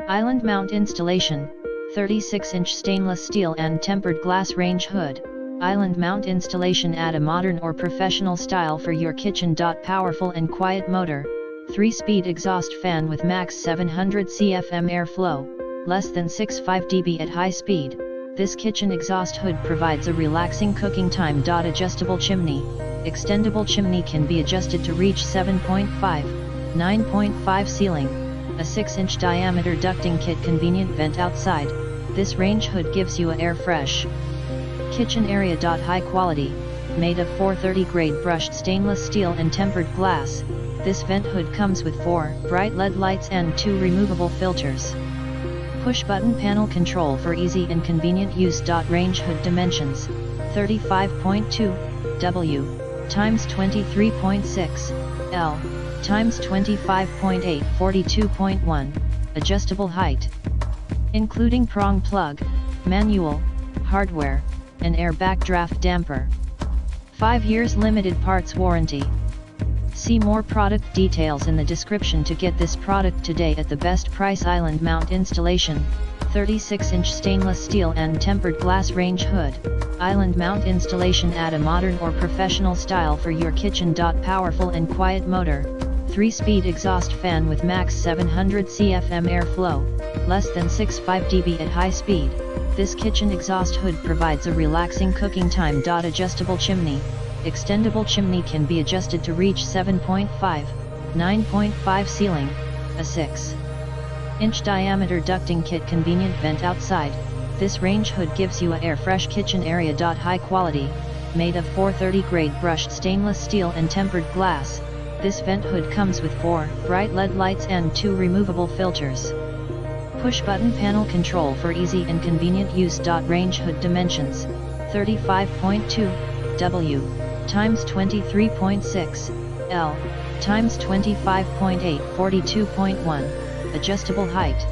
Island mount installation, 36-inch stainless steel and tempered glass range hood. Island mount installation at a modern or professional style for your kitchen. Powerful and quiet motor, 3-speed exhaust fan with max 700 CFM airflow, less than 65 dB at high speed. This kitchen exhaust hood provides a relaxing cooking time. Adjustable chimney. Extendable chimney can be adjusted to reach 7.5, 9.5 ceiling. A 6-inch diameter ducting kit. Convenient vent outside. This range hood gives you a air fresh kitchen area. High quality, made of 430 grade brushed stainless steel and tempered glass. This vent hood comes with 4 bright LED lights and 2 removable filters. Push button panel control for easy and convenient use. Range hood dimensions, 35.2 W times 23.6 L times 25.8 42.1. Adjustable height. Including prong plug, manual, hardware, and air backdraft damper. 5 years limited parts warranty. See more product details in the description to get this product today at the best price. Island mount installation, 36-inch stainless steel and tempered glass range hood. Island mount installation at a modern or professional style for your kitchen. Powerful and quiet motor, 3-speed exhaust fan with max 700 CFM airflow, less than 65 dB at high speed. This kitchen exhaust hood provides a relaxing cooking time. Adjustable chimney. Extendable chimney can be adjusted to reach 7.5, 9.5 ceiling. A 6-inch diameter ducting kit. Convenient vent outside. This range hood gives you a air fresh kitchen area. High quality, made of 430 grade brushed stainless steel and tempered glass. This vent hood comes with 4 bright LED lights and 2 removable filters. Push button panel control for easy and convenient use. Range hood dimensions, 35.2 W times 23.6 L times 25.8 42.1. Adjustable height.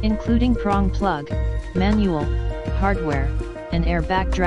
Including prong plug, manual, hardware, and air backdraft.